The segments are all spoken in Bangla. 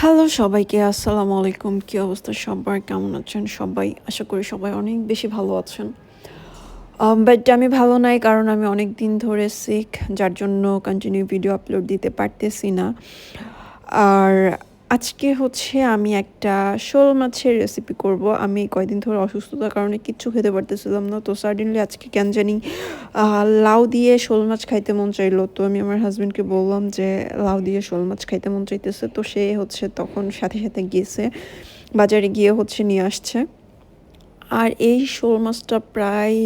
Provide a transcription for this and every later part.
হ্যালো সবাইকে, আসসালামু আলাইকুম। কি অবস্থা সবার? কেমন আছেন সবাই? আশা করি সবাই অনেক বেশি ভালো আছেন। বাট আমি ভালো নাই কারণ আমি অনেক দিন ধরে সিক, যার জন্য কন্টিনিউ ভিডিও আপলোড দিতে পারতেছি না। আর আজকে হচ্ছে আমি একটা শোল মাছের রেসিপি করব। আমি কয়েকদিন ধরে অসুস্থতার কারণে কিচ্ছু খেতে পারতেছিলাম না, তো সাডেনলি আজকে কেন জানি লাউ দিয়ে শোল মাছ খাইতে মন চাইলো। তো আমি আমার হাজব্যান্ডকে বললাম যে লাউ দিয়ে শোল মাছ খাইতে মন চাইতেছে, তো সে হচ্ছে তখন সাথে সাথে গিয়েছে বাজারে, গিয়ে হচ্ছে নিয়ে আসছে। আর এই শোল মাছটা প্রায়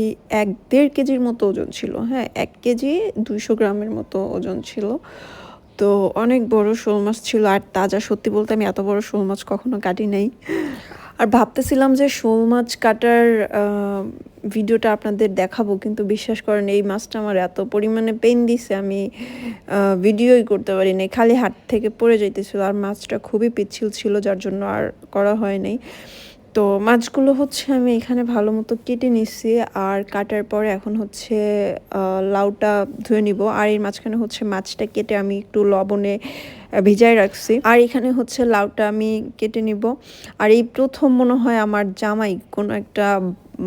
1-1.5 কেজির মতো ওজন ছিল। হ্যাঁ, 1 কেজি 200 গ্রামের মতো ওজন ছিল। তো অনেক বড় শোল মাছ ছিল আর তাজা। সত্যি বলতে আমি এত বড় শোল মাছ কখনো কাটি নাই। আর ভাবতেছিলাম যে শোল মাছ কাটার ভিডিওটা আপনাদের দেখাবো, কিন্তু বিশ্বাস করেন এই মাছটা আমার এত পরিমাণে পেইন দিছে, আমি ভিডিওই করতে পারি নাই। খালি হাত থেকে পড়ে যাইতেছিল আর মাছটা খুবই পিচ্ছিল ছিল, যার জন্য আর করা হয় নাই। তো মাছগুলো হচ্ছে আমি এখানে ভালো মতো কেটে নিচ্ছি, আর কাটার পরে এখন হচ্ছে লাউটা ধুয়ে নিব। আর এর মাঝখানে হচ্ছে মাছটা কেটে আমি একটু লবণে ভিজায় রাখছি। আর এখানে হচ্ছে লাউটা আমি কেটে নিব। আর এই প্রথম মনে হয় আমার জামাই কোনো একটা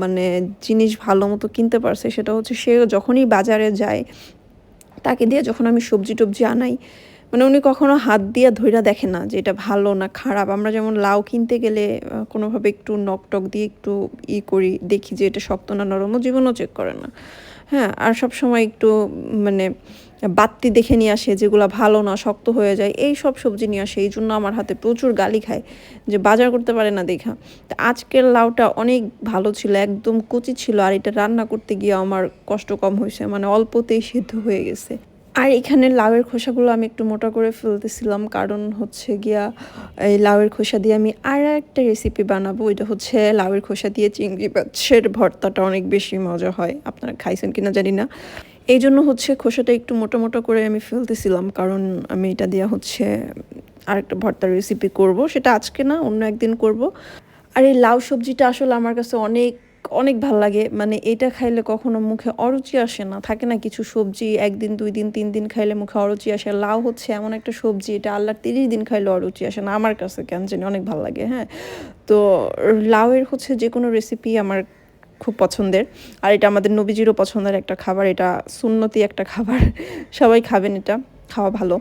মানে জিনিস ভালো মতো কিনতে পারছে, সেটা হচ্ছে সে যখনই বাজারে যায় তাকে দিয়ে যখন আমি সবজি টবজি আনাই, মানে উনি কখনো হাত দিয়ে ধইরা দেখে না যে এটা ভালো না খারাপ। আমরা যেমন লাউ কিনতে গেলে কোনোভাবে একটু নখ টক দিয়ে একটু করি, দেখি যে এটা শক্ত না নরম, ও জীবনও চেক করে না। হ্যাঁ, আর সব সময় একটু মানে বাত্তি দেখে নিয়ে আসে যেগুলো ভালো না, শক্ত হয়ে যায়, এই সব সবজি নিয়ে আসে। এই জন্য আমার হাতে প্রচুর গালি খায় যে বাজার করতে পারে না দেখা। তো আজকের লাউটা অনেক ভালো ছিল, একদম কচি ছিল, আর এটা রান্না করতে গিয়ে আমার কষ্ট কম হয়েছে, মানে অল্পতেই সিদ্ধ হয়ে গেছে। আর এখানে লাউয়ের খোসাগুলো আমি একটু মোটা করে ফেলতেছিলাম, কারণ হচ্ছে গিয়া এই লাউয়ের খোসা দিয়ে আমি আর একটা রেসিপি বানাবো। এটা হচ্ছে লাউয়ের খোসা দিয়ে চিংড়ি মাছের ভর্তাটা অনেক বেশি মজা হয়। আপনারা খাইছেন কিনা জানি না। এই জন্য হচ্ছে খোসাটা একটু মোটা মোটা করে আমি ফেলতেছিলাম, কারণ আমি এটা দিয়ে হচ্ছে আরেকটা ভর্তার রেসিপি করব। সেটা আজকে না, অন্য একদিন করব। আর এই লাউ সবজিটা আসলে আমার কাছে অনেক অনেক ভাল লাগে। মানে এটা খাইলে কখনো মুখে অরুচি আসে না। থাকে না কিছু সবজি 1 দিন 2 দিন 3 দিন খাইলে মুখে অরুচি আসে, লাউ হচ্ছে এমন একটা সবজি, এটা আল্লাহর 30 দিন খাইলে অরুচি আসে না। আমার কাছে কেন জানি অনেক ভাল লাগে। হ্যাঁ, তো লাউয়ের হচ্ছে যে কোনো রেসিপি আমার খুব পছন্দের। আর এটা আমাদের নবীজিরও পছন্দের একটা খাবার, এটা সুন্নতি একটা খাবার। সবাই খাবেন, এটা খাওয়া ভালো।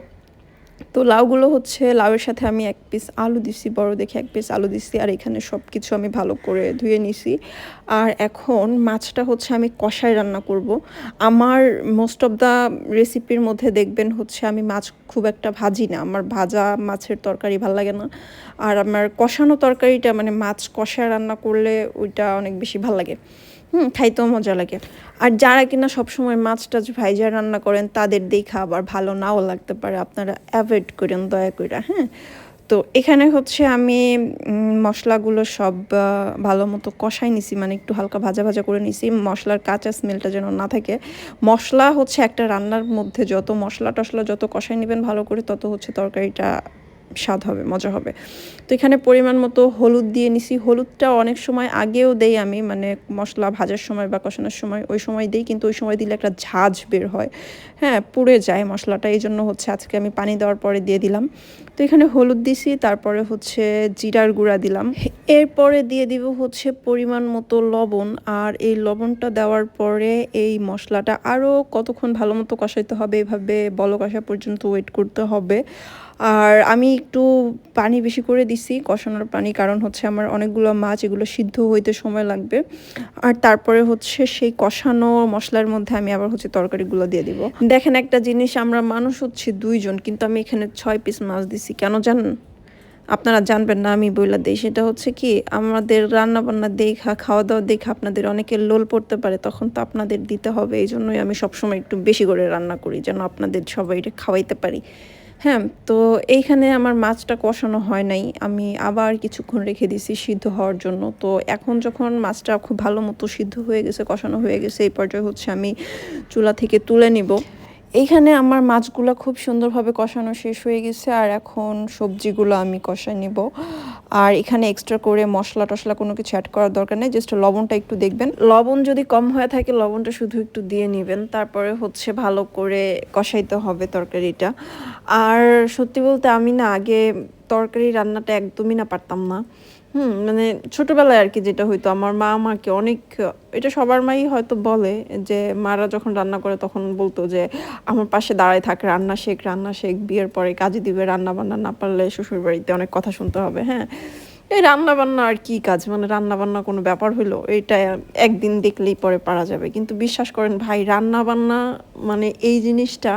তো লাউগুলো হচ্ছে, লাউয়ের সাথে আমি 1 পিস আলু দিছি, বড় দেখে 1 পিস আলু দিছি। আর এখানে সব কিছু আমি ভালো করে ধুয়ে নিছি। আর এখন মাছটা হচ্ছে আমি কষায় রান্না করব। আমার মোস্ট অফ দ্য রেসিপির মধ্যে দেখবেন হচ্ছে আমি মাছ খুব একটা ভাজি না, আমার ভাজা মাছের তরকারি ভাল লাগে না। আর আমার কষানো তরকারিটা, মানে মাছ কষায় রান্না করলে ওইটা অনেক বেশি ভাল লাগে। খাইতেও মজা লাগে। আর যারা কিনা সবসময় মাছ টাছ ভাইজা রান্না করেন তাদের দেখা আবার ভালো নাও লাগতে পারে, আপনারা অ্যাভয়েড করেন দয়া করে। হ্যাঁ, তো এখানে হচ্ছে আমি মশলাগুলো সব ভালো মতো কষাই নিছি, মানে একটু হালকা ভাজা ভাজা করে নিছি, মশলার কাঁচা স্মেলটা যেন না থাকে। মশলা হচ্ছে একটা রান্নার মধ্যে যত মশলা টশলা যত কষাই নেবেন ভালো করে, তত হচ্ছে তরকারিটা স্বাদ হবে, মজা হবে। তো এখানে পরিমাণ মতো হলুদ দিয়ে নিছি। হলুদটা অনেক সময় আগেও দেই আমি, মানে মশলা ভাজার সময় বা কষানোর সময়, ওই সময় দেই, কিন্তু ওই সময় দিলে একটা ঝাঁঝ বের হয়। হ্যাঁ, পুড়ে যায় মশলাটা, এই জন্য হচ্ছে আজকে আমি পানি দেওয়ার পরে দিয়ে দিলাম। তো এখানে হলুদ দিছি, তারপরে হচ্ছে জিরার গুঁড়া দিলাম। এরপরে দিয়ে দিব হচ্ছে পরিমাণ মতো লবণ। আর এই লবণটা দেওয়ার পরে এই মশলাটা আরও কতক্ষণ ভালো মতো কষাইতে হবে, এভাবে বলক আসা পর্যন্ত ওয়েট করতে হবে। আর আমি একটু পানি বেশি করে দিছি, কষানোর পানি, কারণ হচ্ছে আমার অনেকগুলো মাছ, এগুলো সিদ্ধ হইতে সময় লাগবে। আর তারপরে হচ্ছে সেই কষানো মশলার মধ্যে আমি আবার হচ্ছে তরকারিগুলো দিয়ে দিব। দেখেন একটা জিনিস, আমরা মানুষ হচ্ছে 2 জন, কিন্তু আমি এখানে 6 পিস মাছ দিছি। কেন জানেন? আপনারা জানবেন না, আমি বইলা দেই। সেটা হচ্ছে কি, আমাদের রান্না বান্না দেখা, খাওয়া দাওয়া দেখা আপনাদের অনেকের লোল পড়তে পারে, তখন তো আপনাদের দিতে হবে। এই জন্যই আমি সবসময় একটু বেশি করে রান্না করি, যেন আপনাদের সবাইকে খাওয়াইতে পারি। হ্যাঁ, তো এইখানে আমার মাছটা কষানো হয় নাই, আমি আবার কিছুক্ষণ রেখে দিছি সিদ্ধ হওয়ার জন্য। তো এখন যখন মাছটা খুব ভালো মতো সিদ্ধ হয়ে গেছে, কষানো হয়ে গেছে, এই পর্যায়ে হচ্ছে আমি চুলা থেকে তুলে নিব। এইখানে আমার মাছগুলো খুব সুন্দরভাবে কষানো শেষ হয়ে গেছে, আর এখন সবজিগুলো আমি কষাই নিব। আর এখানে এক্সট্রা করে মশলা টশলা কোনো কিছু অ্যাড করার দরকার নেই, জাস্ট লবণটা একটু দেখবেন। লবণ যদি কম হয়ে থাকে লবণটা শুধু একটু দিয়ে নেবেন, তারপরে হচ্ছে ভালো করে কষাইতে হবে তরকারিটা। আর সত্যি বলতে আমি না আগে তরকারি রান্নাটা একদমই না পারতাম না। মানে ছোটবেলায় আর কি যেটা হইতো, আমার মা আমাকে অনেক, এটা সবার মাই হয়তো বলে যে মারা যখন রান্না করে তখন বলতো যে আমার পাশে দাঁড়ায় থাক, রান্না শেখ, রান্না শেখ, বিয়ের পরে কাজে দিবে, রান্না বান্না না পারলে শ্বশুর বাড়িতে অনেক কথা শুনতে হবে। হ্যাঁ, এই রান্না বান্না আর কি কাজ, মানে রান্না বান্না কোনো ব্যাপার হইলো, এটা একদিন দেখলেই পরে পারা যাবে। কিন্তু বিশ্বাস করেন ভাই, রান্না বান্না মানে এই জিনিসটা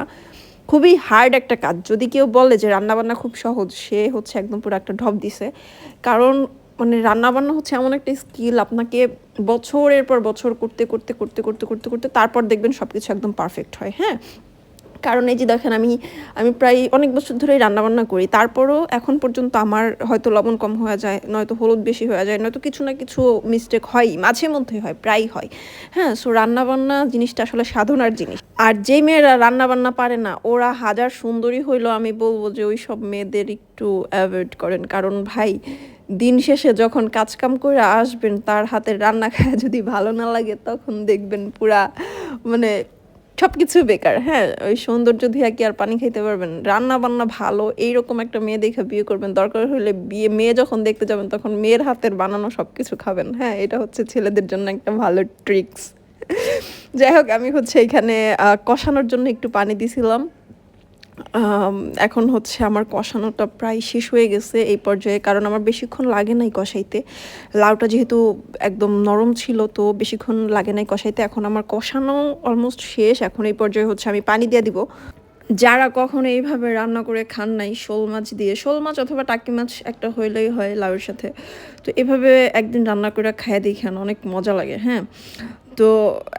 খুবই হার্ড একটা কাজ। যদি কেউ বলে যে রান্না বান্না খুব সহজ, সে হচ্ছে একদম পুরো একটা ঢপ দিছে। কারণ মানে রান্না বান্না হচ্ছে এমন একটা স্কিল, আপনাকে বছরের পর বছর করতে করতে করতে করতে করতে করতে তারপর দেখবেন সব কিছু একদম পারফেক্ট হয়। হ্যাঁ, কারণ এই যে দেখেন, আমি আমি প্রায় অনেক বছর ধরেই রান্নাবান্না করি, তারপরও এখন পর্যন্ত আমার হয়তো লবণ কম হয়ে যায়, নয়তো হলুদ বেশি হয়ে যায়, নয়তো কিছু না কিছু মিস্টেক হয়ই, মাঝে মধ্যে হয়, প্রায় হয়। হ্যাঁ, সো রান্নাবান্না জিনিসটা আসলে সাধনার জিনিস। আর যেই মেয়েরা রান্নাবান্না পারে না, ওরা হাজার সুন্দরী হইলেও আমি বলবো যে ওই সব মেয়েদের একটু অ্যাভয়েড করেন। কারণ ভাই, দিন শেষে যখন কাজকাম করে আসবেন, তার হাতের রান্না খায় যদি ভালো না লাগে, তখন দেখবেন পুরা মানে সব কিছু বেকার। হ্যাঁ, ওই সৌন্দর্য দিয়ে কি আর পানি খাইতে পারবেন? রান্না বান্না ভালো এইরকম একটা মেয়ে দেখে বিয়ে করবেন, দরকার হলে মেয়ে যখন দেখতে যাবেন তখন মেয়ের হাতের বানানো সব কিছু খাবেন। হ্যাঁ, এটা হচ্ছে ছেলেদের জন্য একটা ভালো ট্রিক্স। যাই হোক, আমি হচ্ছে এখানে কষানোর জন্য একটু পানি দিছিলাম। এখন হচ্ছে আমার কষানোটা প্রায় শেষ হয়ে গেছে এই পর্যায়ে, কারণ আমার বেশিক্ষণ লাগে নাই কষাইতে। লাউটা যেহেতু একদম নরম ছিল, তো বেশিক্ষণ লাগে নাই কষাইতে। এখন আমার কষানো অলমোস্ট শেষ। এখন এই পর্যায়ে হচ্ছে আমি পানি দিয়ে দিব। যারা কখনো এইভাবে রান্না করে খান নাই শোল মাছ দিয়ে, শোল মাছ অথবা টাকি মাছ একটা হইলেই হয় লাউয়ের সাথে, তো এভাবে একদিন রান্না করে খাইয়ে দেখেন, অনেক মজা লাগে। হ্যাঁ, তো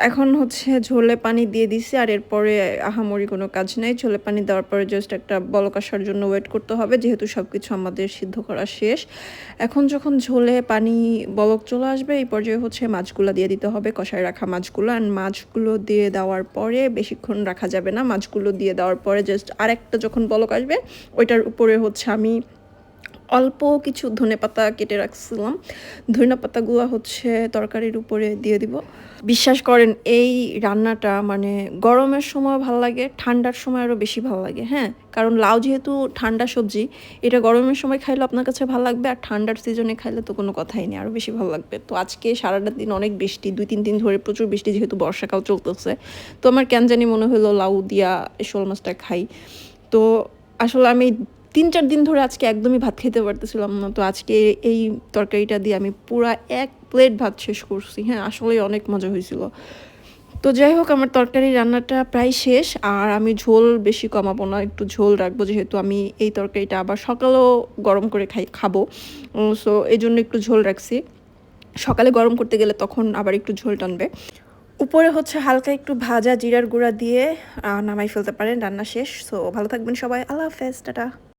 এখন হচ্ছে ঝোলে পানি দিয়ে দিছি, আর এরপরে আহামরি কোনো কাজ নেই। ঝোলে পানি দেওয়ার পরে জাস্ট একটা বলক আসার জন্য ওয়েট করতে হবে, যেহেতু সব কিছু আমাদের সিদ্ধ করা শেষ। এখন যখন ঝোলে পানি বলক চলে আসবে, এই পর্যায়ে হচ্ছে মাছগুলো দিয়ে দিতে হবে, কষায় রাখা মাছগুলো। আর মাছগুলো দিয়ে দেওয়ার পরে বেশিক্ষণ রাখা যাবে না, মাছগুলো দিয়ে দেওয়ার পরে জাস্ট আরেকটা যখন বলক আসবে, ওইটার উপরে হচ্ছে আমি অল্প কিছু ধনেপাতা কেটে রাখছিলাম, ধনেপাতাগুলো হচ্ছে তরকারির উপরে দিয়ে দিব। বিশ্বাস করেন, এই রান্নাটা মানে গরমের সময় ভালো লাগে, ঠান্ডার সময় আরও বেশি ভালো লাগে। হ্যাঁ, কারণ লাউ যেহেতু ঠান্ডা সবজি, এটা গরমের সময় খাইলে আপনার কাছে ভালো লাগবে, আর ঠান্ডার সিজনে খাইলে তো কোনো কথাই নেই, আরও বেশি ভালো লাগবে। তো আজকে সারাটা দিন অনেক বৃষ্টি, 2-3 দিন ধরে প্রচুর বৃষ্টি, যেহেতু বর্ষাকাল চলতেছে, তো আমার কেন জানি মনে হলো লাউ দিয়া শোল মাছটা খাই। তো আসলে আমি 3-4 দিন ধরে আজকে একদমই ভাত খেতে পারতেছিলাম না, তো আজকে এই তরকারিটা দিয়ে আমি পুরা 1 প্লেট ভাত শেষ করছি। হ্যাঁ, আসলেই অনেক মজা হয়েছিল। তো যাই হোক, আমার তরকারি রান্নাটা প্রায় শেষ, আর আমি ঝোল বেশি কমাবো না, একটু ঝোল রাখবো, যেহেতু আমি এই তরকারিটা আবার সকালেও গরম করে খাবো। সো এই জন্য একটু ঝোল রাখছি, সকালে গরম করতে গেলে তখন আবার একটু ঝোল টানবে। উপরে হচ্ছে হালকা একটু ভাজা জিরার গুঁড়া দিয়ে নামাই ফেলতে পারেন, রান্না শেষ। সো ভালো থাকবেন সবাই, আল্লাহ হাফেজ, টাটা।